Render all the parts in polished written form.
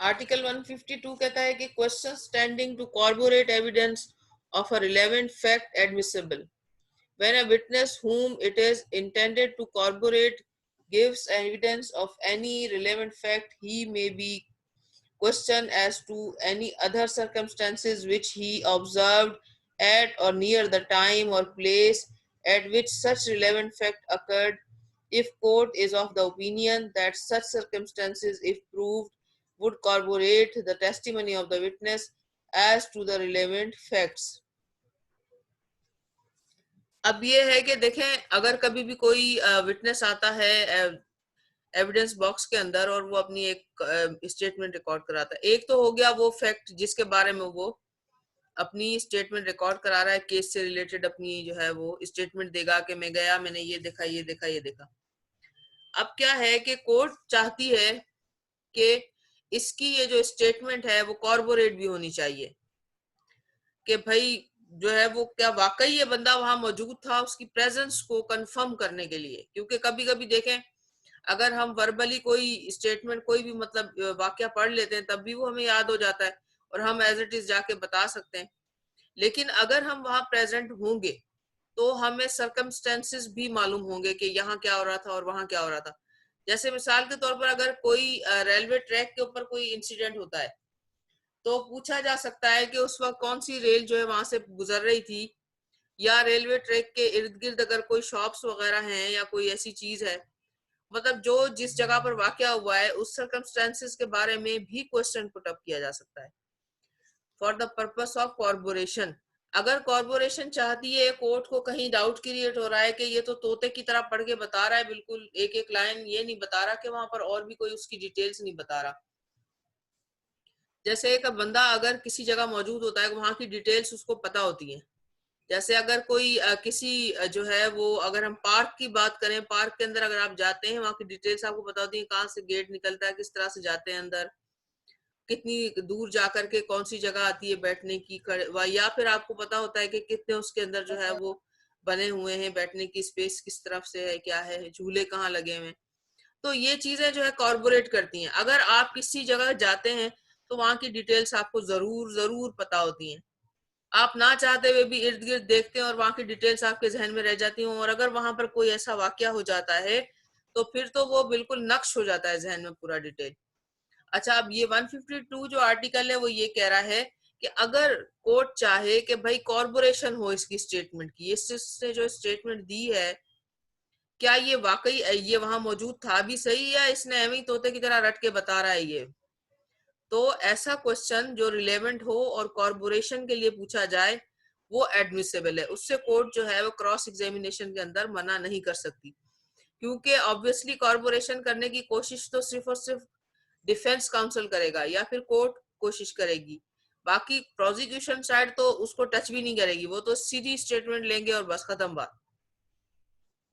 Article 152 कहता है कि question standing to corroborate evidence of a relevant fact admissible when a witness whom it is intended to corroborate gives evidence of any relevant fact, he may be questioned as to any other circumstances which he observed at or near the time or place at which such relevant fact occurred. If court is of the opinion that such circumstances, if proved, would corroborate the testimony of the witness as to the relevant facts. अब ये है कि देखें, अगर कभी भी कोई witness आता है एविडेंस बॉक्स के अंदर और वो अपनी एक स्टेटमेंट रिकॉर्ड कराता है, एक तो हो गया वो फैक्ट जिसके बारे में वो अपनी स्टेटमेंट रिकॉर्ड करा रहा है, केस से रिलेटेड अपनी जो है वो स्टेटमेंट देगा कि मैं गया, मैंने ये देखा, ये देखा, ये देखा। अब क्या है कि कोर्ट चाहती है कि इसकी ये जो स्टेटमेंट है वो कॉर्पोरेट भी होनी चाहिए, कि भाई जो है वो क्या वाकई ये बंदा वहां मौजूद था, उसकी प्रेजेंस को कंफर्म करने के लिए। क्योंकि कभी कभी देखें, अगर हम वर्बली कोई स्टेटमेंट कोई भी मतलब वाक्य पढ़ लेते हैं तब भी वो हमें याद हो जाता है और हम एज इट इज जाके बता सकते हैं। लेकिन अगर हम वहां प्रेजेंट होंगे तो हमें सर्कमस्टेंसेस भी मालूम होंगे कि यहाँ क्या हो रहा था और वहां क्या हो रहा था। जैसे मिसाल के तौर पर अगर कोई रेलवे ट्रैक के ऊपर कोई इंसिडेंट होता है तो पूछा जा सकता है कि उस वक्त कौन सी रेल जो है वहां से गुजर रही थी, या रेलवे ट्रैक के इर्द गिर्द अगर कोई शॉप्स वगैरह हैं या कोई ऐसी चीज है, मतलब जो जिस जगह पर वाकया हुआ है उस सर्कमस्टेंसेस के बारे में भी क्वेश्चन पुट अप किया जा सकता है for the purpose of corporation. अगर कॉर्पोरेशन चाहती है, कोर्ट को कहीं डाउट क्रिएट हो रहा है कि ये तो तोते की तरह पढ़ के बता रहा है, बिल्कुल एक एक लाइन, ये नहीं बता रहा कि वहां पर और भी कोई उसकी डिटेल्स नहीं बता रहा। जैसे एक बंदा अगर किसी जगह मौजूद होता है, वहां की डिटेल्स उसको पता होती है। जैसे अगर कोई किसी जो है वो, अगर हम पार्क की बात करें, पार्क के अंदर अगर आप जाते हैं, वहां की डिटेल्स आपको पता होती है, कहाँ से गेट निकलता है, किस तरह से जाते हैं अंदर, कितनी दूर जाकर के कौन सी जगह आती है बैठने की, या फिर आपको पता होता है कि कितने उसके अंदर जो है वो बने हुए हैं, बैठने की स्पेस किस तरफ से है, क्या है, झूले कहाँ लगे हुए हैं। तो ये चीजें जो है कॉर्पोरेट करती हैं। अगर आप किसी जगह जाते हैं तो वहां की डिटेल्स आपको जरूर जरूर पता होती हैं। आप ना चाहते हुए भी इर्द गिर्द देखते हैं और वहां की डिटेल्स आपके जहन में रह जाती हैं, और अगर वहां पर कोई ऐसा वाकया हो जाता है तो फिर तो वो बिल्कुल नक्श हो जाता है जहन में पूरा डिटेल। अच्छा, अब ये 152 जो आर्टिकल है वो ये कह रहा है कि अगर कोर्ट चाहे कि भाई कॉर्पोरेशन हो इसकी स्टेटमेंट की, इसने जो स्टेटमेंट दी है क्या ये वाकई ये वहां मौजूद था भी सही, या इसने एवं तोते की तरह रट के बता रहा है ये, तो ऐसा क्वेश्चन जो रिलेवेंट हो और कॉर्पोरेशन के लिए पूछा जाए वो एडमिसेबल है। उससे कोर्ट जो है वो क्रॉस एग्जामिनेशन के अंदर मना नहीं कर सकती, क्योंकि ऑब्वियसली कॉर्पोरेशन करने की कोशिश तो सिर्फ और सिर्फ डिफेंस काउंसिल करेगा या फिर कोर्ट कोशिश करेगी। बाकी प्रोसिक्यूशन साइड तो उसको टच भी नहीं करेगी, वो तो सीधी स्टेटमेंट लेंगे और बस खत्म बात।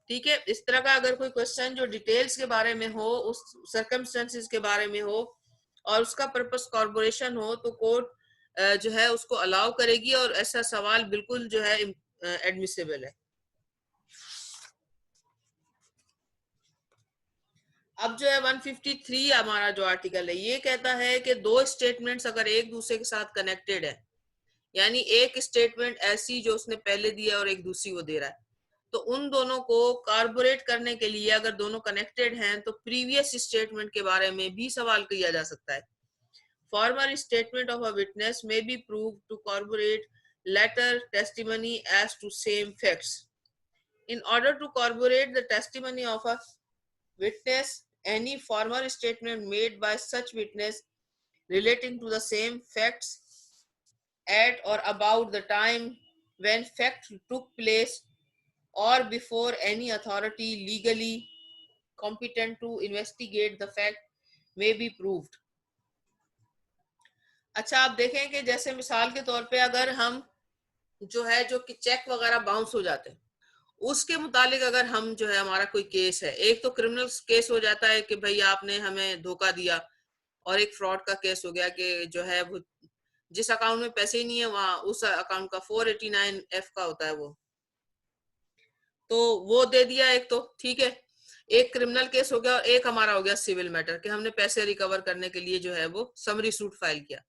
ठीक है, इस तरह का अगर कोई क्वेश्चन जो डिटेल्स के बारे में हो, उस सर्कमस्टेंसेस के बारे में हो और उसका पर्पस कॉर्पोरेशन हो, तो कोर्ट जो है उसको अलाउ करेगी और ऐसा सवाल बिल्कुल जो है एडमिसेबल है। अब जो है 153 हमारा जो आर्टिकल है ये कहता है कि दो स्टेटमेंट्स अगर एक दूसरे के साथ कनेक्टेड है, यानी एक स्टेटमेंट ऐसी जो उसने पहले दिया और एक दूसरी वो दे रहा है, तो उन दोनों को कार्बोरेट करने के लिए अगर दोनों कनेक्टेड हैं तो प्रीवियस स्टेटमेंट के बारे में भी सवाल किया जा सकता है। Former statement of a witness may be proved to corroborate later testimony as to same facts. In order to corroborate the testimony of a witness, any former statement made by such witness relating to the same facts at or about the time when fact took place or before any authority legally competent to investigate the fact may be proved। अच्छा, आप देखें कि जैसे मिसाल के तौर पे अगर हम जो है जो कि चेक वगैरह बाउंस हो जाते हैं, उसके मुतालिक अगर हम जो है हमारा कोई केस है, एक तो क्रिमिनल केस हो जाता है कि भाई आपने हमें धोखा दिया, और एक फ्रॉड का केस हो गया कि जो है वो जिस अकाउंट में पैसे ही नहीं है वहां उस अकाउंट का 489F का होता है वो, तो वो दे दिया एक, तो ठीक है। एक क्रिमिनल केस हो गया और एक हमारा हो गया सिविल मैटर कि हमने पैसे रिकवर करने के लिए जो है वो समरी सूट फाइल किया।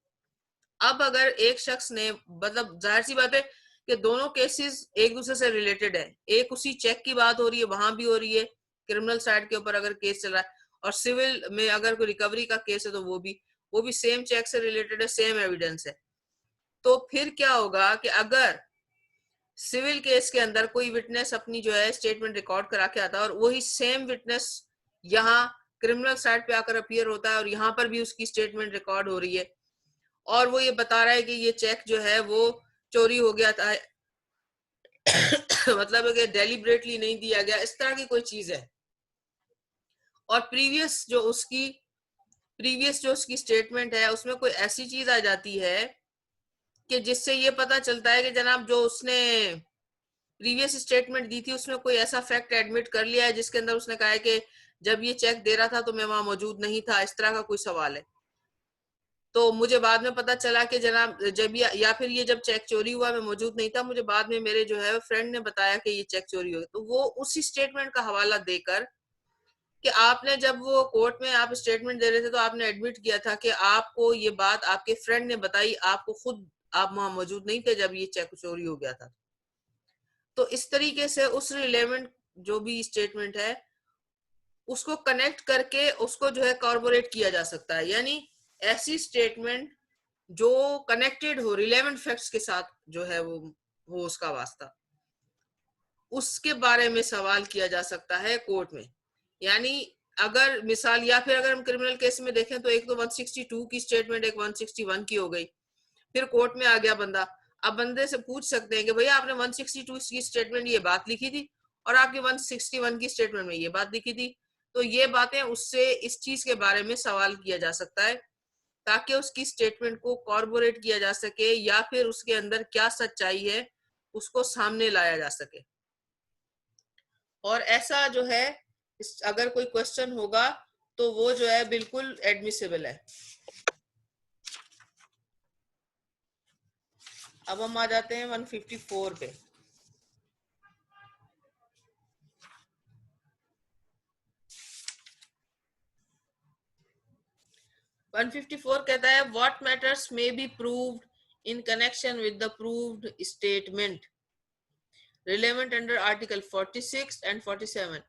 अब अगर एक शख्स ने, मतलब जाहिर सी बात है कि दोनों केसेस एक दूसरे से रिलेटेड है, एक उसी चेक की बात हो रही है, वहां भी हो रही है क्रिमिनल साइड के ऊपर अगर केस चल रहा है, और सिविल में अगर कोई रिकवरी का केस है तो वो भी सेम चेक से रिलेटेड है, सेम एविडेंस है। तो फिर क्या होगा कि अगर सिविल केस के अंदर कोई विटनेस अपनी जो है स्टेटमेंट रिकॉर्ड करा के आता है और वही सेम विटनेस यहाँ क्रिमिनल साइड पे आकर अपीयर होता है और यहाँ पर भी उसकी स्टेटमेंट रिकॉर्ड हो रही है और वो ये बता रहा है कि ये चेक जो है वो चोरी हो गया था मतलब कि डेलिबरेटली नहीं दिया गया, इस तरह की कोई चीज है, और प्रीवियस जो उसकी स्टेटमेंट है उसमें कोई ऐसी चीज आ जाती है कि जिससे ये पता चलता है कि जनाब जो उसने प्रीवियस स्टेटमेंट दी थी उसमें कोई ऐसा फैक्ट एडमिट कर लिया है जिसके अंदर उसने कहा है कि जब ये चेक दे रहा था तो मैं वहां मौजूद नहीं था, इस तरह का कोई सवाल है। तो मुझे बाद में पता चला कि जनाब जब या फिर ये जब चेक चोरी हुआ मैं मौजूद नहीं था, मुझे बाद में मेरे जो है फ्रेंड ने बताया कि ये चेक चोरी हो गया, तो वो उसी स्टेटमेंट का हवाला देकर कि आपने जब वो कोर्ट में आप स्टेटमेंट दे रहे थे तो आपने एडमिट किया था कि आपको ये बात आपके फ्रेंड ने बताई, आपको खुद आप वहां मौजूद नहीं थे जब ये चेक चोरी हो गया था। तो इस तरीके से उस रिलेवेंट जो भी स्टेटमेंट है उसको कनेक्ट करके उसको जो है कॉर्पोरेट किया जा सकता है, यानी ऐसी स्टेटमेंट जो कनेक्टेड हो रिलेवेंट फैक्ट्स के साथ जो है वो उसका वास्ता, उसके बारे में सवाल किया जा सकता है कोर्ट में। यानी अगर मिसाल, या फिर अगर हम क्रिमिनल केस में देखें तो एक तो 162 की स्टेटमेंट एक 161 की हो गई, फिर कोर्ट में आ गया बंदा, अब बंदे से पूछ सकते हैं कि भैया आपने 162 की स्टेटमेंट ये बात लिखी थी और आपकी 161 की स्टेटमेंट में ये बात लिखी थी, तो ये बातें उससे इस चीज के बारे में सवाल किया जा सकता है ताकि उसकी स्टेटमेंट को कॉर्पोरेट किया जा सके या फिर उसके अंदर क्या सच्चाई है उसको सामने लाया जा सके। और ऐसा जो है अगर कोई क्वेश्चन होगा तो वो जो है बिल्कुल एडमिसिबल है। अब हम आ जाते हैं 154 पे। 154 कहता है what matters may be proved in connection with the proved statement relevant under Article 46 and 47.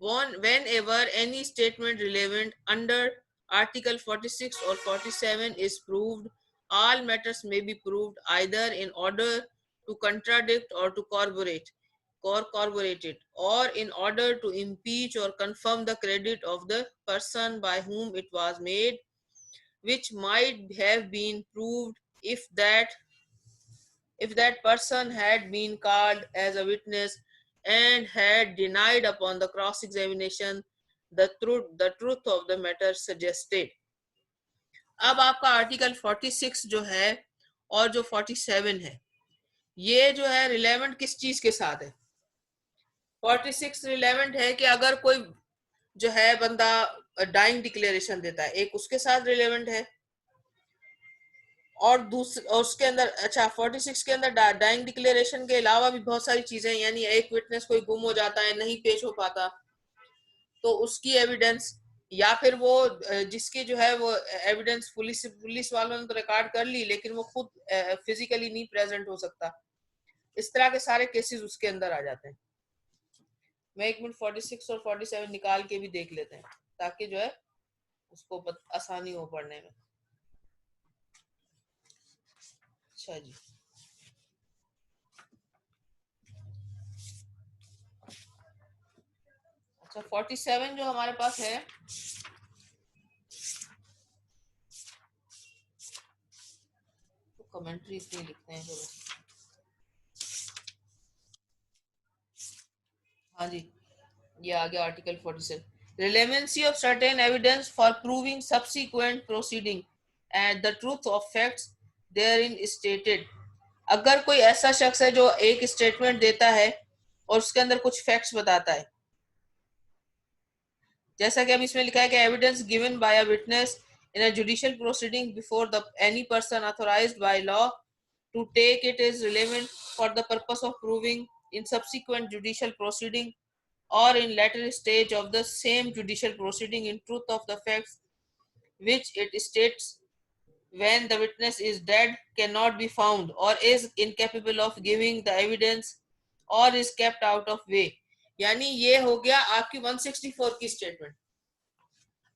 Whenever any statement relevant under Article 46 or 47 is proved, all matters may be proved either in order to contradict or to corroborate it, or in order to impeach or confirm the credit of the person by whom it was made, which might have been proved if that person had been called as a witness and had denied upon the cross examination the truth of the matter suggested. अब आपका article 46 जो है और जो 47 है ये जो है रिलेवेंट किस चीज के साथ है? 46 रिलेवेंट है कि अगर कोई जो है बंदा डाइंग डिक्लेरेशन देता है, एक उसके साथ रिलेवेंट है, और उसके अंदर अच्छा 46 के अंदर डाइंग डिक्लेरेशन के अलावा भी बहुत सारी चीजें, यानी एक विटनेस कोई गुम हो जाता है, नहीं पेश हो पाता, तो उसकी एविडेंस, या फिर वो जिसकी जो है वो एविडेंस पुलिस वालों ने तो रिकॉर्ड कर ली लेकिन वो खुद फिजिकली नहीं प्रेजेंट हो सकता, इस तरह के सारे केसेस उसके अंदर आ जाते हैं। मैं एक मिनट 46 और 47 निकाल के भी देख लेते हैं ताकि जो है उसको आसानी हो पढ़ने में। अच्छा जी, अच्छा 47 जो हमारे पास है तो कमेंट्री इसलिए लिखते हैं चलो। हाँ जी, ये आ गया article 47, relevancy of certain evidence for proving subsequent proceeding and the truth of facts therein stated। अगर कोई ऐसा शख्स है जो एक स्टेटमेंट देता है और उसके अंदर कुछ फैक्ट्स बताता है, जैसा कि अब इसमें लिखा है कि evidence given by a witness in a judicial proceeding before the any person authorised by law to take it is relevant for the purpose of proving in subsequent judicial proceeding or in later stage of the same judicial proceeding in truth of the facts which it states when the witness is dead cannot be found or is incapable of giving the evidence or is kept out of way. यानी ये हो गया आपकी 164 की statement.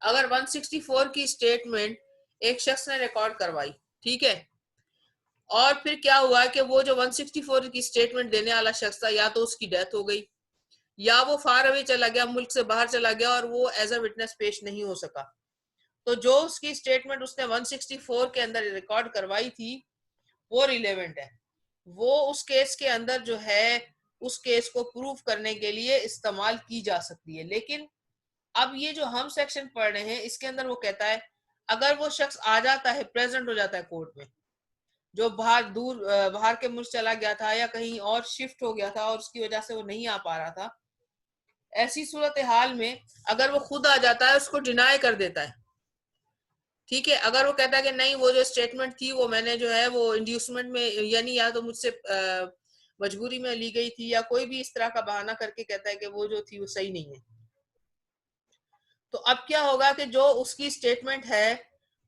अगर 164 की statement एक शख्स ने रिकॉर्ड करवाई, ठीक है, और फिर क्या हुआ कि वो जो 164 की स्टेटमेंट देने वाला शख्स था या तो उसकी डेथ हो गई या वो फार अवे चला गया, मुल्क से बाहर चला गया और वो एज अ विटनेस पेश नहीं हो सका, तो जो उसकी स्टेटमेंट उसने 164 के अंदर रिकॉर्ड करवाई थी वो रिलेवेंट है, वो उस केस के अंदर जो है उस केस को प्रूव करने के लिए इस्तेमाल की जा सकती है। लेकिन अब ये जो हम सेक्शन पढ़ रहे हैं इसके अंदर वो कहता है अगर वो शख्स आ जाता है, प्रेजेंट हो जाता है कोर्ट में, जो बाहर के मुल्क चला गया था या कहीं और शिफ्ट हो गया था और उसकी वजह से वो नहीं आ पा रहा था, ऐसी सूरत हाल में अगर वो खुद आ जाता है उसको डिनाई कर देता है, ठीक है। अगर वो कहता है कि नहीं वो जो स्टेटमेंट थी वो मैंने जो है वो इंड्यूसमेंट में यानी या तो मुझसे मजबूरी में ली गई थी या कोई भी इस तरह का बहाना करके कहता है कि वो जो थी वो सही नहीं है, तो अब क्या होगा कि जो उसकी स्टेटमेंट है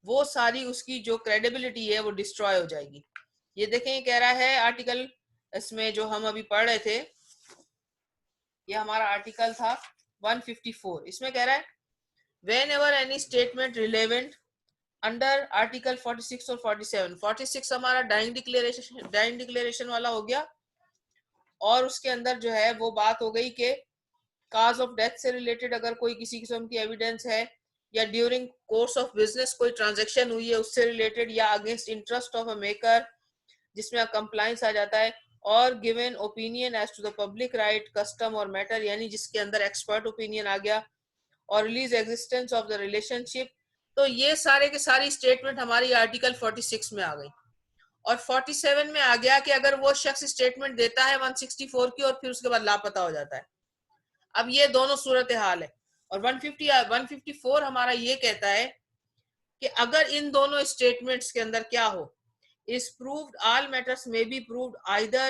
वो सारी उसकी जो क्रेडिबिलिटी है वो डिस्ट्रॉय हो जाएगी। ये देखें कह रहा है आर्टिकल, इसमें जो हम अभी पढ़ रहे थे ये हमारा आर्टिकल था 154, इसमें कह रहा है whenever any statement relevant under article 46 और 47, 46 हमारा डाइंग डिक्लेरेशन वाला हो गया और उसके अंदर जो है वो बात हो गई कि काज ऑफ डेथ से रिलेटेड अगर कोई किसी किस्म की एविडेंस है या ड्यूरिंग कोर्स ऑफ बिजनेस कोई ट्रांजैक्शन हुई है उससे रिलेटेड या against interest of a maker जिसमें कंप्लायंस आ जाता है, और given opinion as to the public right custom और मैटर यानी जिसके अंदर एक्सपर्ट ओपिनियन आ गया, और release existence of the relationship, तो ये सारे के सारी स्टेटमेंट हमारी आर्टिकल 46 में आ गई। और 47 में आ गया कि अगर वो शख्स स्टेटमेंट देता है 164 की और फिर उसके बाद लापता हो जाता है, अब ये दोनों सूरत हाल है। और 154 हमारा ये कहता है कि अगर इन दोनों स्टेटमेंट्स के अंदर क्या हो, is proved all matters may be proved either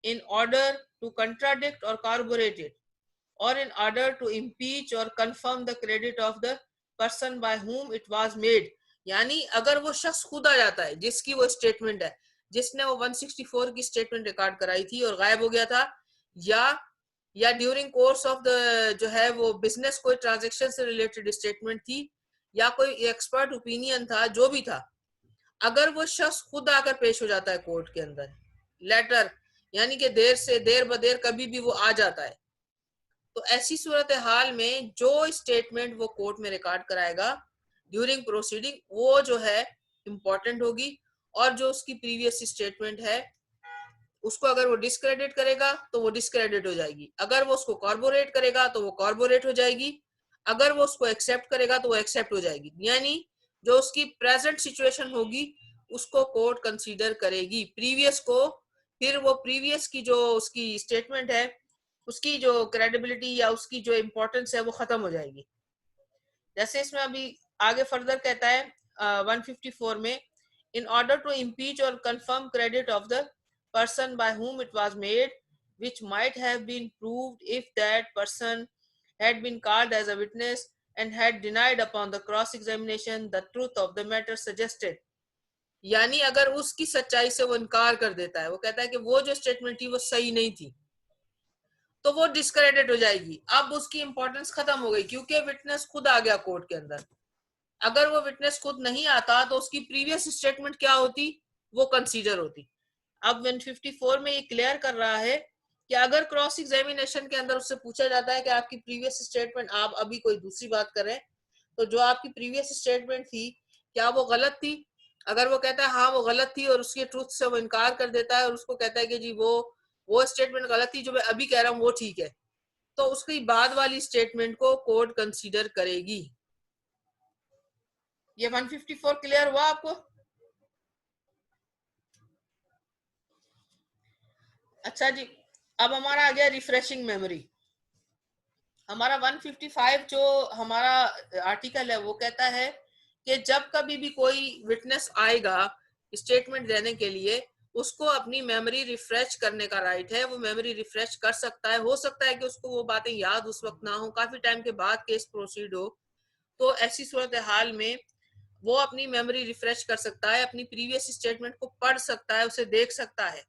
in order to contradict or corroborate it or in order to impeach or confirm the credit of the person by whom it was made। यानी अगर वो शख्स खुद आ जाता है जिसकी वो statement है, जिसने वो 164 की स्टेटमेंट रिकॉर्ड कराई थी और गायब हो गया था, या ड्यूरिंग कोर्स ऑफ द जो है वो बिजनेस कोई ट्रांजैक्शन से रिलेटेड स्टेटमेंट थी या कोई एक्सपर्ट ओपिनियन था, जो भी था, अगर वो शख्स खुद आकर पेश हो जाता है कोर्ट के अंदर लेटर, यानी कि देर बदेर कभी भी वो आ जाता है, तो ऐसी सूरत हाल में जो स्टेटमेंट वो कोर्ट में रिकॉर्ड कराएगा ड्यूरिंग प्रोसीडिंग वो जो है इंपॉर्टेंट होगी, और जो उसकी प्रीवियस स्टेटमेंट है उसको अगर वो डिस्क्रेडिट करेगा तो वो डिस्क्रेडिट हो जाएगी, अगर वो उसको कॉर्पोरेट करेगा तो वो कॉर्पोरेट हो जाएगी, अगर वो उसको एक्सेप्ट करेगा तो वो एक्सेप्ट हो जाएगी। यानी जो उसकी प्रेजेंट सिचुएशन होगी उसको कोर्ट कंसीडर करेगी, प्रीवियस को फिर वो प्रीवियस की जो उसकी स्टेटमेंट है उसकी जो क्रेडिबिलिटी या उसकी जो इम्पोर्टेंस है वो खत्म हो जाएगी। जैसे इसमें अभी आगे फर्दर कहता है 154 में, in order to impeach or confirm credit of the person by whom it was made, which might have been proved if that person had been called as a witness and had denied upon the cross examination the truth of the matter suggested। यानी अगर उसकी सच्चाई से वो इनकार कर देता है, वो कहता है कि वो जो स्टेटमेंट थी वो सही नहीं थी, तो वो डिस्क्रेडिट हो जाएगी, अब उसकी इंपॉर्टेंस खत्म हो गई क्योंकि विटनेस खुद आ गया कोर्ट के अंदर। अगर वो विटनेस खुद नहीं आता तो उसकी प्रीवियस स्टेटमेंट क्या होती, वो कंसीडर होती। अब 154 में ये क्लियर कर रहा है कि अगर क्रॉस एग्जामिनेशन के अंदर उससे पूछा जाता है कि आपकी प्रीवियस स्टेटमेंट, आप अभी कोई दूसरी बात करें, तो जो आपकी प्रीवियस स्टेटमेंट थी क्या वो गलत थी, अगर वो कहता है हाँ वो गलत थी और उसके ट्रूथ से वो इनकार कर देता है और उसको कहता है कि जी वो स्टेटमेंट गलत थी, जो मैं अभी कह रहा हूँ वो ठीक है, तो उसकी बाद वाली स्टेटमेंट को कोर्ट कंसीडर करेगी। ये 154 क्लियर हुआ आपको? अच्छा जी, अब हमारा आ गया रिफ्रेशिंग मेमोरी। हमारा 155 जो हमारा आर्टिकल है वो कहता है कि जब कभी भी कोई विटनेस आएगा स्टेटमेंट देने के लिए, उसको अपनी मेमोरी रिफ्रेश करने का राइट है, वो मेमोरी रिफ्रेश कर सकता है। हो सकता है कि उसको वो बातें याद उस वक्त ना हो, काफी टाइम के बाद केस प्रोसीड हो, तो ऐसी सूरत हाल में वो अपनी मेमोरी रिफ्रेश कर सकता है, अपनी प्रीवियस स्टेटमेंट को पढ़ सकता है, उसे देख सकता है।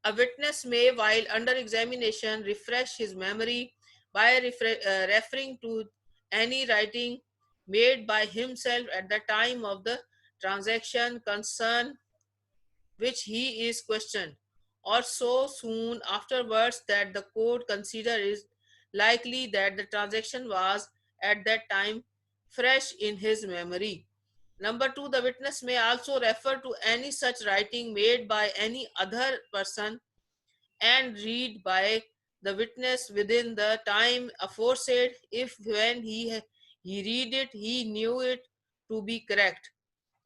A witness may, while under examination, refresh his memory by referring to any writing made by himself at the time of the transaction concern which he is questioned, or so soon afterwards that the court consider it likely that the transaction was at that time fresh in his memory. Number two, the witness may also refer to any such writing made by any other person and read by the witness within the time aforesaid if when he read it he knew it to be correct.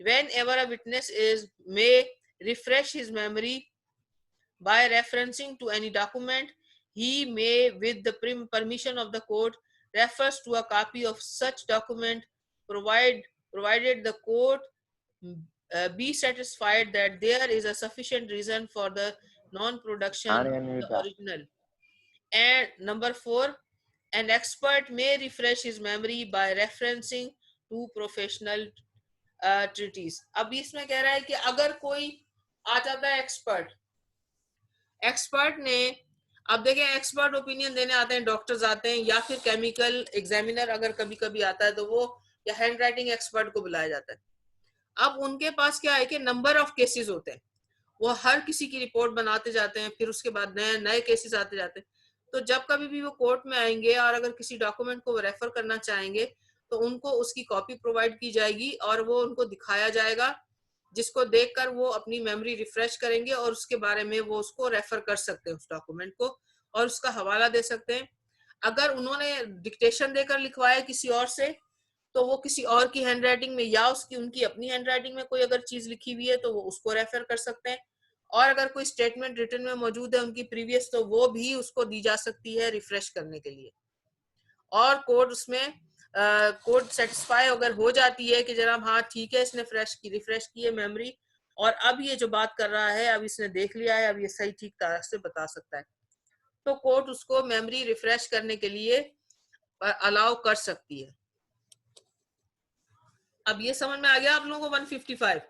Whenever a witness is may refresh his memory by referencing to any document, he may, with the permission of the court, refers to a copy of such document, provided the court be satisfied that there is a sufficient reason for the non-production of the original. And number four, an expert may refresh his memory by referencing to professional treatise. अब इसमें कह रहा है कि अगर कोई आ जाता है एक्सपर्ट ने, अब देखें एक्सपर्ट ओपिनियन देने आते हैं, डॉक्टर्स आते हैं, या फिर केमिकल एग्जामिनर अगर कभी कभी आता है तो वो, या हैंड राइटिंग एक्सपर्ट को बुलाया जाता है। अब उनके पास क्या है कि नंबर ऑफ केसेस होते हैं, वो हर किसी की रिपोर्ट बनाते जाते हैं, फिर उसके बाद नए नए केसेस आते जाते हैं। तो जब कभी भी वो कोर्ट में आएंगे और अगर किसी डॉक्यूमेंट को वो रेफर करना चाहेंगे तो उनको उसकी कॉपी प्रोवाइड की जाएगी और वो उनको दिखाया जाएगा, जिसको देखकर वो अपनी मेमोरी रिफ्रेश करेंगे और उसके बारे में वो उसको रेफर कर सकते हैं उस डॉक्यूमेंट को, और उसका हवाला दे सकते हैं। अगर उन्होंने डिक्टेशन देकर लिखवाया किसी और से तो वो किसी और की हैंडराइटिंग में या उसकी उनकी अपनी हैंडराइटिंग में कोई अगर चीज लिखी हुई है तो वो उसको रेफर कर सकते हैं, और अगर कोई स्टेटमेंट रिटन में मौजूद है उनकी प्रीवियस तो वो भी उसको दी जा सकती है रिफ्रेश करने के लिए। और कोर्ट उसमें कोर्ट सेटिस्फाई अगर हो जाती है कि जनाब हाँ ठीक है, इसने रिफ्रेश की है मेमोरी और अब ये जो बात कर रहा है अब इसने देख लिया है, अब ये सही ठीक तरह से बता सकता है, तो कोर्ट उसको मेमोरी रिफ्रेश करने के लिए अलाउ कर सकती है। अब ये समझ में आ गया आप लोगों को 155?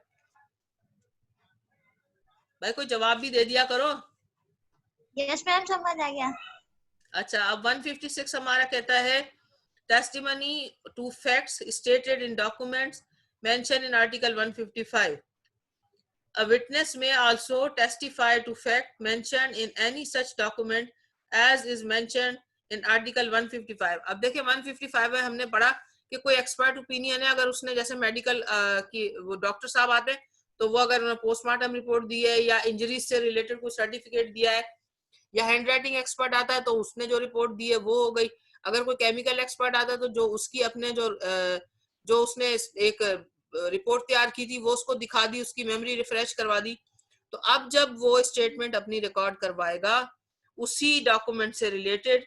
भाई कोई जवाब भी दे दिया करो। यस मैम, समझ आ गया। अच्छा, अब 156 हमारा कहता है testimony to facts stated in documents mentioned in article 155. A witness may also testify to fact mentioned in any such document as is mentioned in article 155. अब देखिए 155 में हमने पढ़ा कि कोई एक्सपर्ट ओपिनियन है, अगर उसने जैसे मेडिकल की वो डॉक्टर साहब आते हैं तो वो अगर उन्होंने पोस्टमार्टम रिपोर्ट दी है या इंजरीज से रिलेटेड कोई सर्टिफिकेट दिया है, या हैंडराइटिंग एक्सपर्ट आता है तो उसने जो रिपोर्ट दी है वो हो गई। अगर कोई केमिकल एक्सपर्ट आता है तो जो उसकी अपने जो उसने एक रिपोर्ट तैयार की थी वो उसको दिखा दी, उसकी मेमोरी रिफ्रेश करवा दी। तो अब जब वो स्टेटमेंट अपनी रिकॉर्ड करवाएगा उसी डॉक्यूमेंट से रिलेटेड,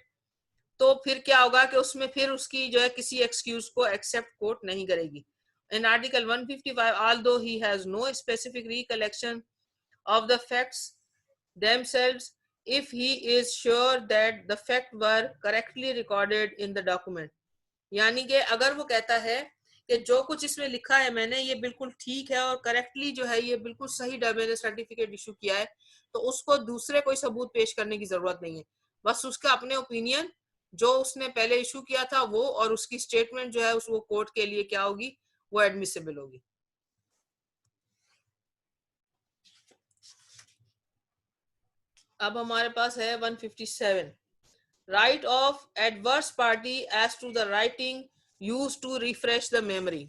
तो फिर क्या होगा कि उसमें फिर उसकी जो है किसी एक्सक्यूज को एक्सेप्ट कोर्ट नहीं करेगी। In Article 155, although he has no specific recollection of the facts themselves, if he is sure that the fact were correctly recorded in the document, यानी कि अगर वो कहता है कि जो कुछ इसमें लिखा है मैंने ये बिल्कुल ठीक है और करेक्टली जो है ये बिल्कुल सही मैंने सर्टिफिकेट इशू किया है, तो उसको दूसरे कोई सबूत पेश करने की जरूरत नहीं है, बस उसका अपने ओपिनियन जो उसने पहले इशू किया था वो और उसकी स्टेटमेंट जो है वो कोर्ट के लिए क्या होगी, वो एडमिसिबल होगी। अब हमारे पास है 157, right of adverse party as to the writing used to refresh the memory.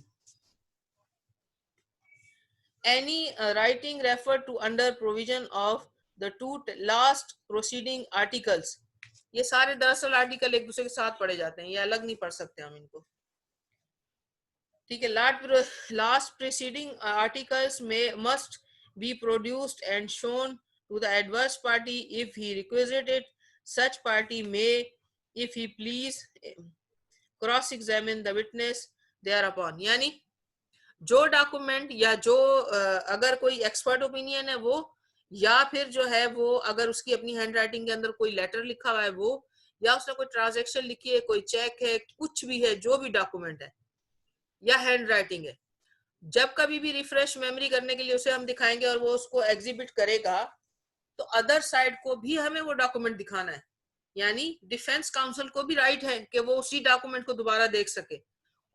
Any writing referred to under provision of the two last proceeding articles, ये सारे दरअसल आर्टिकल एक दूसरे के साथ पढ़े जाते हैं, ये अलग नहीं पढ़ सकते हम इनको, ठीक है। लास्ट प्रीसीडिंग आर्टिकल्स में must be produced and shown to the adverse party if he requisited. Such party may, if he please, cross-examine the witness thereupon. यानी जो डॉक्यूमेंट या जो अगर कोई एक्सपर्ट ओपिनियन है वो या फिर जो है वो अगर उसकी अपनी हैंड राइटिंग के अंदर कोई लेटर लिखा हुआ है वो, या उसने कोई ट्रांजैक्शन लिखी है, कोई चेक है, कुछ भी है, जो भी डॉक्यूमेंट है या हैंड राइटिंग है, जब कभी भी रिफ्रेश मेमोरी करने के लिए उसे हम दिखाएंगे और वो उसको एग्जिबिट करेगा, तो अदर साइड को भी हमें वो डॉक्यूमेंट दिखाना है। यानी डिफेंस काउंसिल को भी राइट है कि वो उसी डॉक्यूमेंट को दोबारा देख सके,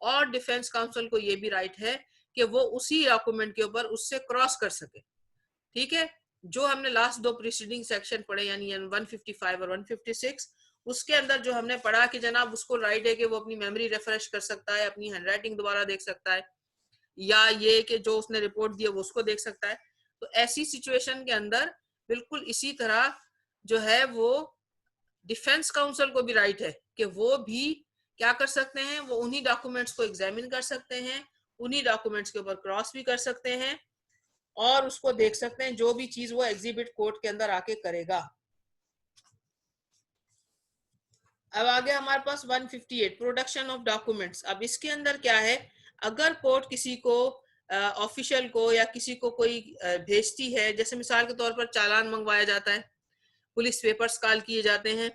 और डिफेंस काउंसिल को ये भी राइट है कि वो उसी डॉक्यूमेंट के ऊपर उससे क्रॉस कर सके। ठीक है, जो हमने लास्ट दो प्रीसीडिंग सेक्शन पढ़े यानी 155 और 156, उसके अंदर जो हमने पढ़ा कि जनाब उसको राइट है कि वो अपनी मेमोरी रिफ्रेश कर सकता है, अपनी हैंडराइटिंग दोबारा देख सकता है, या ये कि जो उसने रिपोर्ट दी है वो उसको देख सकता है। तो ऐसी सिचुएशन के अंदर बिल्कुल इसी तरह जो है वो डिफेंस काउंसिल को भी राइट है कि वो भी क्या कर सकते हैं, वो उन्हीं डॉक्यूमेंट्स को एग्जामिन कर सकते हैं, उन्हीं डॉक्यूमेंट्स के ऊपर क्रॉस भी कर सकते हैं और उसको देख सकते हैं, जो भी चीज वो एग्जिबिट कोर्ट के अंदर आके करेगा। अब आगे हमारे पास 158 प्रोडक्शन ऑफ डॉक्यूमेंट्स। अब इसके अंदर क्या है, अगर कोर्ट किसी को ऑफिशियल को या किसी को कोई भेजती है, जैसे मिसाल के तौर पर चालान मंगवाया जाता है, पुलिस पेपर्स कॉल किए जाते हैं,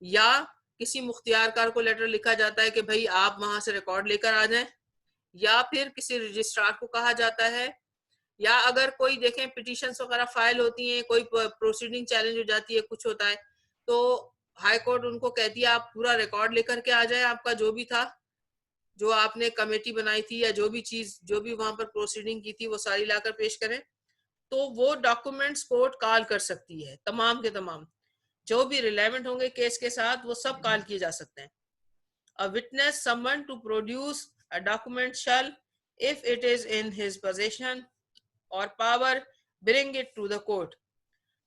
या किसी मुख्तियारकार को लेटर लिखा जाता है कि भाई आप वहां से रिकॉर्ड लेकर आ जाएं, या फिर किसी रजिस्ट्रार को कहा जाता है, या अगर कोई देखें पिटीशंस वगैरह फाइल होती हैं, कोई प्रोसीडिंग चैलेंज हो जाती है, कुछ होता है, तो हाई कोर्ट उनको कहती है आप पूरा रिकॉर्ड लेकर के आ जाए, आपका जो भी था, जो आपने कमेटी बनाई थी या जो भी चीज जो भी वहां पर प्रोसीडिंग की थी वो सारी लाकर पेश करें। तो वो डॉक्यूमेंट्स कोर्ट कॉल कर सकती है, तमाम के तमाम जो भी रिलेवेंट होंगे केस के साथ वो सब कॉल किए जा सकते हैं। A witness summoned to produce a document shall, if it is in his possession or power, bring it to the court,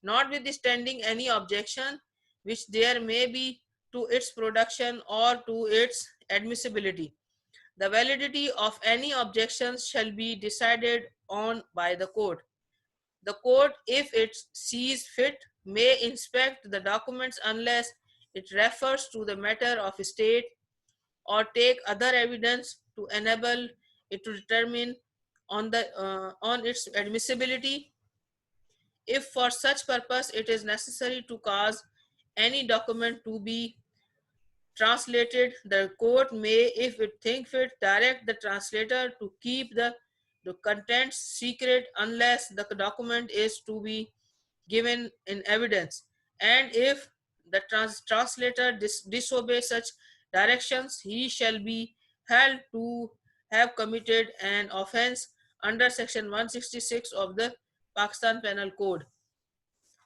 notwithstanding any objection which there may be to its production or to its admissibility. The validity of any objections shall be decided on by the court. The court, if it sees fit, may inspect the documents unless it refers to the matter of state or take other evidence to enable it to determine on its admissibility. If for such purpose it is necessary to cause any document to be translated, the court may, if it think fit, direct the translator to keep the contents secret unless the document is to be given in evidence. And if the translator disobey such directions, he shall be held to have committed an offense under section 166 of the Pakistan Penal Code.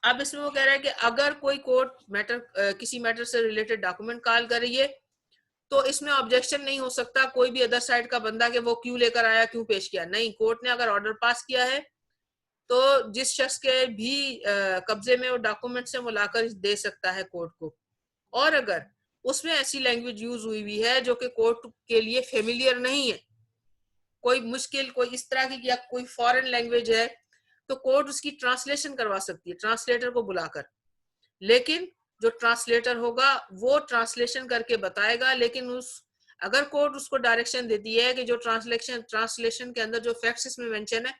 अब इसमें वो कह रहा है कि अगर कोई court matter किसी मैटर से रिलेटेड डॉक्यूमेंट कॉल कर रही है तो इसमें ऑब्जेक्शन नहीं हो सकता कोई भी अदर साइड का बंदा कि वो क्यों लेकर आया, क्यों पेश किया। नहीं, कोर्ट ने अगर ऑर्डर पास किया है तो जिस शख्स के भी कब्जे में वो डॉक्यूमेंट्स हैं वो लाकर दे सकता है कोर्ट को। और अगर उसमें ऐसी लैंग्वेज यूज हुई है जो कि कोर्ट के लिए फेमिलियर नहीं है, कोई मुश्किल कोई इस तरह की या कोई फॉरेन लैंग्वेज है, तो कोर्ट उसकी ट्रांसलेशन करवा सकती है ट्रांसलेटर को बुलाकर। लेकिन जो ट्रांसलेटर होगा वो ट्रांसलेशन करके बताएगा, लेकिन अगर कोर्ट उसको डायरेक्शन देती है कि जो ट्रांसलेशन के अंदर जो फैक्ट्स इसमें मेंशन है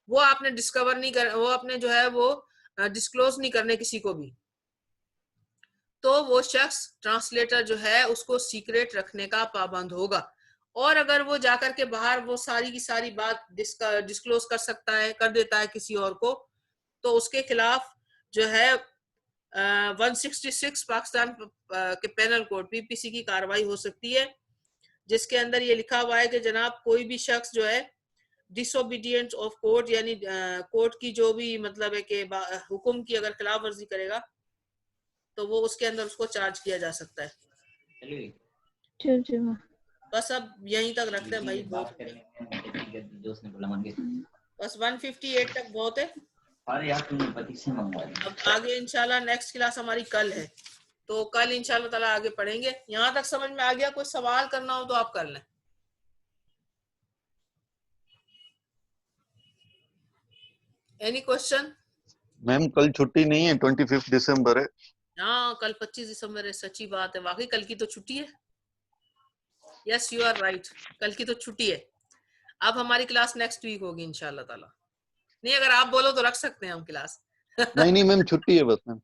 वो आपने डिस्कवर नहीं कर, वो आपने जो है वो डिस्क्लोज नहीं करने किसी को भी, तो वो शख्स ट्रांसलेटर जो है उसको सीक्रेट रखने का पाबंद होगा। और अगर वो जाकर के बाहर वो सारी की सारी बात डिस्क्लोज कर सकता है, कर देता है किसी और को, तो उसके खिलाफ जो है 166 पाकिस्तान के पेनल कोड पीपीसी की कार्रवाई हो सकती है, जिसके अंदर ये लिखा हुआ है कि जनाब कोई भी शख्स जो है डिसोबीडियंस ऑफ कोर्ट यानी कोर्ट की जो भी मतलब है कि हुक्म की अगर खिलाफ वर्जी करेगा तो वो उसके अंदर उसको चार्ज किया जा सकता है। बस अब यहीं तक रखते हैं भाई, बस 158 तक बहुत है। अब आगे इंशाल्लाह नेक्स्ट क्लास हमारी कल है, तो कल इंशाल्लाह ताला आगे पढ़ेंगे। यहाँ तक समझ में आ गया? कोई सवाल करना हो तो आप कर लें। Any question? मैम कल छुट्टी नहीं है, 25 दिसंबर है। हाँ कल 25 दिसंबर है, सच्ची बात है, वाकई कल की तो छुट्टी है। यस यू आर राइट, कल की तो छुट्टी है। अब हमारी क्लास नेक्स्ट वीक होगी इंशाल्लाह ताला। नहीं अगर आप बोलो तो रख सकते हैं हम क्लास। नहीं मैम, छुट्टी है बस मैम।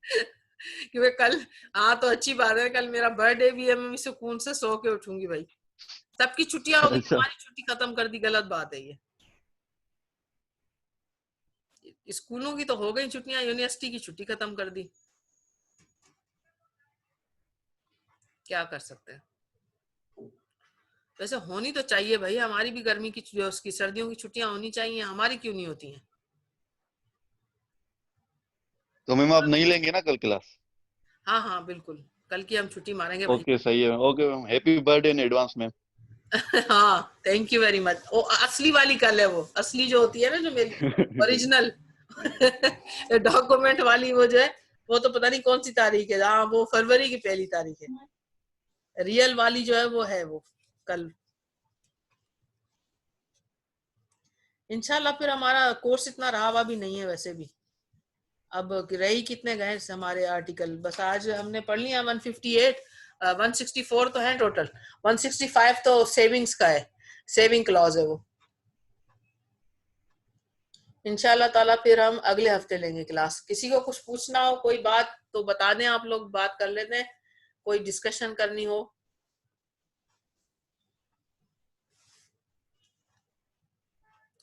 कि वे कल, हाँ तो अच्छी बात है, कल मेरा बर्थडे भी है, मैं सुकून से सो के उठूंगी भाई। सबकी छुट्टियां होगी, अच्छा, तुम्हारी छुट्टी खत्म कर दी, गलत बात है ये। स्कूलों की तो हो गई छुट्टियां, यूनिवर्सिटी की छुट्टी खत्म कर दी, क्या कर सकते हैं। वैसे होनी तो चाहिए भाई, हमारी भी गर्मी की जो उसकी सर्दियों की छुट्टियां होनी चाहिए, हमारी क्यों नहीं होती हैं? तो मैम आप नहीं लेंगे ना कल क्लास? हाँ हाँ बिल्कुल, कल की हम छुट्टी मारेंगे भाई। ओके सही है ma'am, okay ma'am, happy birthday in advance ma'am. हाँ थैंक यू वेरी मच। वो असली वाली कल है, वो असली जो होती है ना, जो मेरी ओरिजिनल डॉक्यूमेंट वाली, वो जो है वो तो पता नहीं कौन सी तारीख है, हाँ वो फरवरी की 1 तारीख है। रियल वाली जो है वो है वो कल। इंशाल्लाह फिर हमारा कोर्स इतना रहा भी नहीं है वैसे भी। अब रही कितने गए हमारे आर्टिकल, बस आज हमने पढ़ लिया 158, 164 तो है टोटल, 165 तो सेविंग्स का है, सेविंग क्लॉज है वो। इंशाल्लाह ताला फिर हम अगले हफ्ते लेंगे क्लास। किसी को कुछ पूछना हो, कोई बात तो बता दें, आप लोग बात कर लेते हैं, कोई डिस्कशन करनी हो।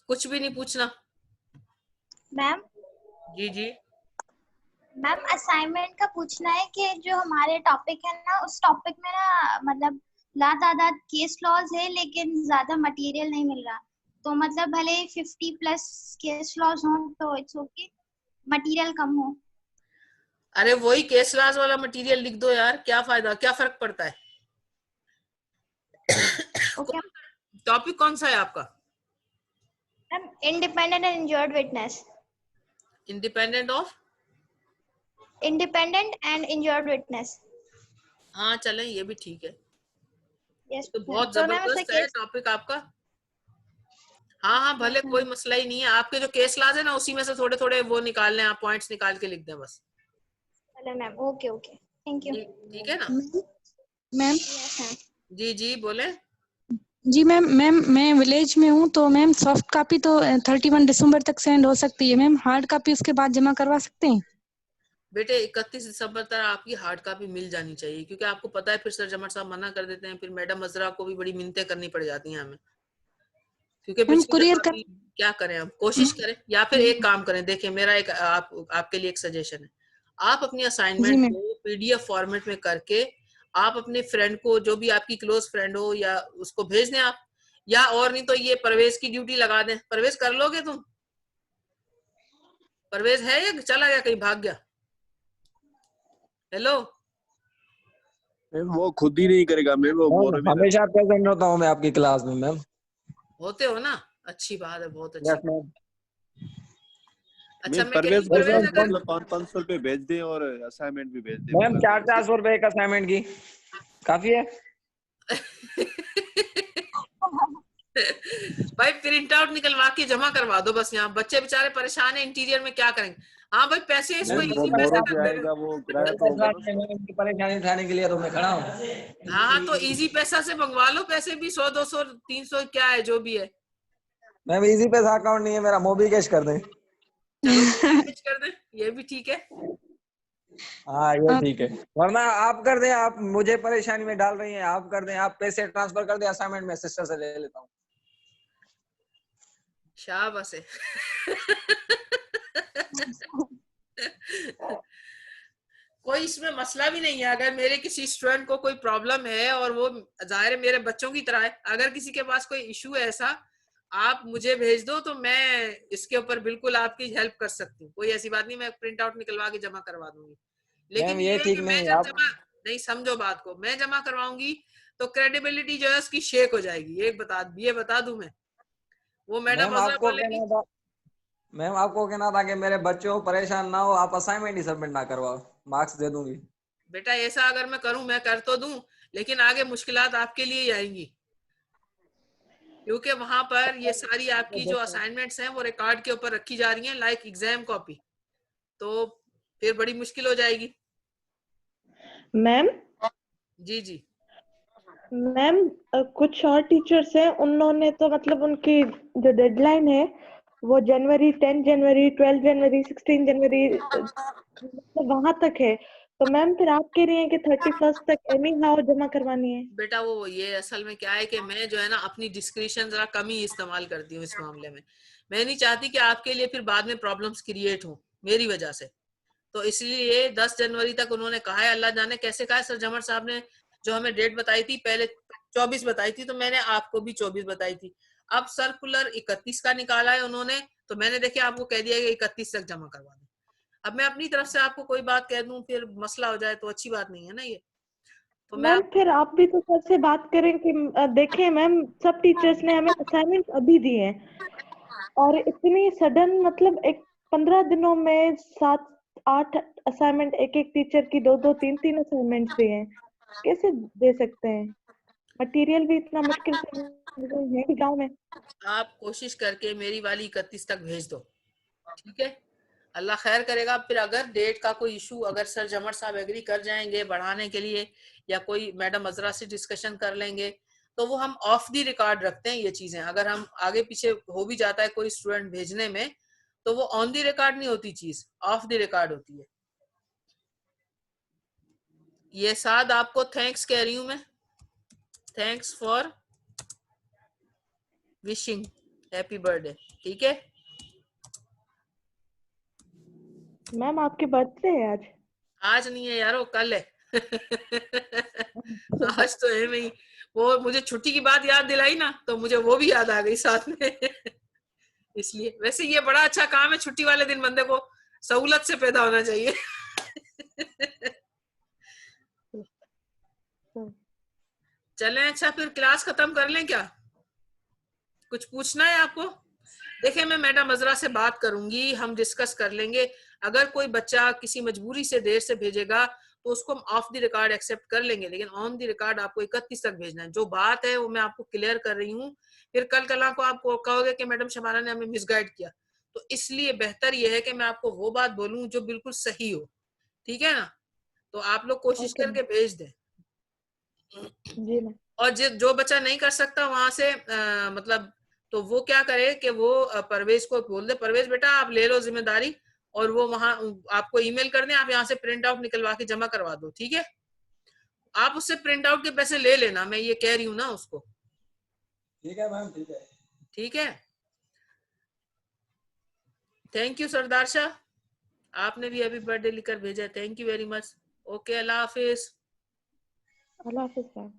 कुछ भी नहीं पूछना? मैम जी जी। मैम असाइनमेंट का पूछना है कि जो हमारे टॉपिक है ना, उस टॉपिक में ना मतलब लातादाद केस लॉज है, लेकिन ज्यादा मटेरियल नहीं मिल रहा। तो मतलब भले 50+ केस लॉज हो तो इट्स ओके, मटेरियल कम हो। अरे वही केस लॉज वाला मटेरियल लिख दो यार, क्या फायदा, क्या फर्क पड़ता है। ओके टॉपिक कौन सा है आपका? Ma'am, independent and injured witness. Independent of? Independent and injured witness. हाँ चलें, ये भी ठीक है। यस तो मैम, बहुत तो मैम उससे जबरदस्त है केस। टॉपिक आपका। हाँ हाँ भले, यस कोई मैम। मसला ही नहीं है। आपके जो केस लॉज है ना, उसी में से थोड़े थोड़े वो निकाल लें, आप पॉइंट्स निकाल के लिख दें बस। चलो ma'am, okay okay, thank you. ठीक है ना? Ma'am yes ma'am. जी जी बोले। जी मैम, मैं विलेज में हूँ, तो मैम सॉफ्ट कॉपी तो 31 दिसंबर तक सेंड हो सकती है मैम, हार्ड कॉपी उसके बाद जमा करवा सकते हैं? बेटे 31 दिसंबर तक आपकी हार्ड कॉपी मिल जानी चाहिए, क्योंकि आपको पता है फिर सर जमर साहब मना कर देते हैं, फिर मैडम अजरा को भी बड़ी मिन्नतें करनी पड़ जाती हैं हमें, क्योंकि मैम पिछली कुरियर दफा कर। भी। क्या करें, हम कोशिश करें, या फिर एक काम करें, देखिए मेरा एक आपके लिए एक सजेशन है। आप अपनी जी असाइनमेंट मैम। को पीडीएफ फॉर्मेट में करके आप अपने फ्रेंड को, जो भी आपकी क्लोज फ्रेंड हो, या उसको भेज दें आप, या और नहीं तो ये परवेज की ड्यूटी लगा दें। परवेज कर लोगे तुम? परवेज है या चला गया, कहीं भाग गया? हेलो। मैम वो खुद ही नहीं करेगा मैम, वो मोर भी हमेशा प्रेजेंट होता हूँ मैं आपकी क्लास में मैम। होते हो ना, अच्छी बात है, बहुत अच्छी। Yes ma'am. अच्छा मैम मैं कह रही परवेज हूँ, को परवेज सिर्फ अगर मतलब 500 रुपए भेज दें और असाइनमेंट भी भेज दें, वो मैम कर देगा। 400 रुपए एक असाइनमेंट की काफी है। भाई प्रिंट आउट निकलवा के जमा करवा दो बस, यहाँ बच्चे बेचारे परेशान है, इंटीरियर में क्या करेंगे। हाँ भाई पैसे इसको मैम मैम वो इजी पैसा मोरो कर पे दे। आएगा, वो किराया कोई तो होगा मसला ना नहीं है उसका। मैम, इनकी परेशानी उठाने के लिए तो मैं खड़ा हूँ। हाँ हाँ तो इजी पैसा से मंगवा लो, पैसे भी 100 200 300 क्या है जो भी है। मैम इजी पैसा अकाउंट नहीं है मेरा, मोबी कैश कर दें। चलो मैनेज कर दे, ये भी ठीक है। हाँ ये ठीक है, वरना आप कर दें, आप मुझे परेशानी में डाल रही हैं, आप कर दें, आप पैसे ट्रांसफर कर दें, असाइनमेंट में सिस्टर से ले लेता हूँ। शाबाश है। कोई इसमें मसला भी नहीं है, अगर मेरे किसी स्टूडेंट को कोई प्रॉब्लम है, और वो जाहिर है मेरे बच्चों की तरह है, अगर किसी के पास कोई इशू है ऐसा, आप मुझे भेज दो तो मैं इसके ऊपर बिल्कुल आपकी हेल्प कर सकती हूँ। कोई ऐसी बात नहीं, मैं प्रिंट आउट निकलवा के जमा करवा दूंगी। लेकिन मैम ये ये है ठीक कि मैं नहीं जब आप। जमा नहीं, समझो बात को, मैं जमा करवाऊंगी तो क्रेडिबिलिटी जो है उसकी शेक हो जाएगी, ये बता दूं मैं। वो मैडम मैम अजरा आपको बोलेगी। कहना था, मैम आपको कहना था कि मेरे बच्चों परेशान ना हो, आप असाइनमेंट ही सबमिट ना करवाओ, मार्क्स दे दूंगी। बेटा ऐसा अगर मैं करूं, मैं कर तो दूं, लेकिन आगे मुश्किलात आपके लिए ही आएंगी, क्योंकि वहां पर ये सारी आपकी जो असाइनमेंट्स हैं वो रिकॉर्ड के ऊपर रखी जा रही हैं लाइक एग्जाम कॉपी, तो फिर बड़ी मुश्किल हो जाएगी। मैम जी जी। मैम कुछ और टीचर्स हैं, उन्होंने तो मतलब उनकी जो डेडलाइन है वो जनवरी 10 जनवरी 12 जनवरी 16 जनवरी मतलब वहां तक है। तो मैम फिर आप कह रही हैं कि 31st तक एनी हाउ जमा करवानी है। बेटा वो ये असल में क्या है कि मैं जो है ना अपनी डिस्क्रिप्शन जरा कम ही इस्तेमाल करती हूँ इस मामले में। मैं नहीं चाहती कि आपके लिए फिर बाद में प्रॉब्लम्स क्रिएट हो मेरी वजह से। तो इसलिए 10 जनवरी तक उन्होंने कहा है, अल्लाह जाने कैसे कहा है। सर जमर साहब ने जो हमें डेट बताई थी पहले 24 बताई थी, तो मैंने आपको भी 24 बताई थी। अब सर्कुलर 31 का निकाला है उन्होंने, तो मैंने देखिए आपको कह दिया कि 31 तक जमा करवा दें। अब मैं अपनी तरफ से आपको कोई बात कह दूं फिर मसला हो जाए तो अच्छी बात नहीं है ना ये। तो मैं मैम फिर आप भी तो सर से बात करें कि देखें मैम सब टीचर्स ने हमें असाइनमेंट अभी दिए हैं और इतनी सडन मतलब एक 15 दिनों में 7-8 असाइनमेंट एक एक टीचर की 2-2 3-3 असाइनमेंट्स दिए हैं। कैसे दे सकते हैं? मटेरियल भी इतना मुश्किल से है कि गाँव में। आप कोशिश करके मेरी वाली 31 तक भेज दो, ठीक है। अल्लाह खैर करेगा। फिर अगर डेट का कोई इशू, अगर सर जमर साहब एग्री कर जाएंगे बढ़ाने के लिए या कोई मैडम अजरा से डिस्कशन कर लेंगे, तो वो हम ऑफ द रिकॉर्ड रखते हैं ये चीजें। अगर हम आगे पीछे हो भी जाता है कोई स्टूडेंट भेजने में, तो वो ऑन द रिकॉर्ड नहीं होती चीज, ऑफ द रिकॉर्ड होती है। ये साथ आपको थैंक्स कह रही हूं मैं, thanks for wishing happy birthday, ठीक है। मैम आपकी बर्थडे है आज? आज नहीं है यारो, कल है। आज तो है नहीं। वो मुझे छुट्टी की बात याद दिलाई ना, तो मुझे वो भी याद आ गई साथ में। इसलिए वैसे ये बड़ा अच्छा काम है, छुट्टी वाले दिन बंदे को सहूलत से पैदा होना चाहिए। चलें, अच्छा फिर क्लास खत्म कर लें क्या? कुछ पूछना है आपको? देखिए मैं मैडम अजरा से बात करूंगी, हम डिस्कस कर लेंगे। अगर कोई बच्चा किसी मजबूरी से देर से भेजेगा तो उसको हम ऑफ द रिकॉर्ड एक्सेप्ट कर लेंगे, लेकिन ऑन द रिकॉर्ड आपको 31 तक भेजना है। जो बात है वो मैं आपको क्लियर कर रही हूँ। फिर कल कला को आप कहोगे कि मैडम शबाना ने हमें मिसगाइड किया, तो इसलिए बेहतर यह है कि मैं आपको वो बात बोलूं जो बिल्कुल सही हो, ठीक है ना। तो आप लोग कोशिश ओके करके भेज दें। जी मैम। और जो बच्चा नहीं कर सकता वहां से मतलब, तो वो क्या करे कि वो परवेज को बोल दे, परवेज बेटा आप ले लो जिम्मेदारी, और वो वहां आपको ईमेल कर दें, आप यहाँ से प्रिंट आउट निकलवा के जमा करवा दो, ठीक है। आप उससे प्रिंट आउट के पैसे ले लेना, मैं ये कह रही हूँ ना उसको। ठीक है मैम, ठीक है। ठीक है, थैंक यू सरदार शाह, आपने भी अभी बर्थडे लिखकर भेजा, thank you very much. Okay, Allah Hafiz. Allah Hafiz ma'am.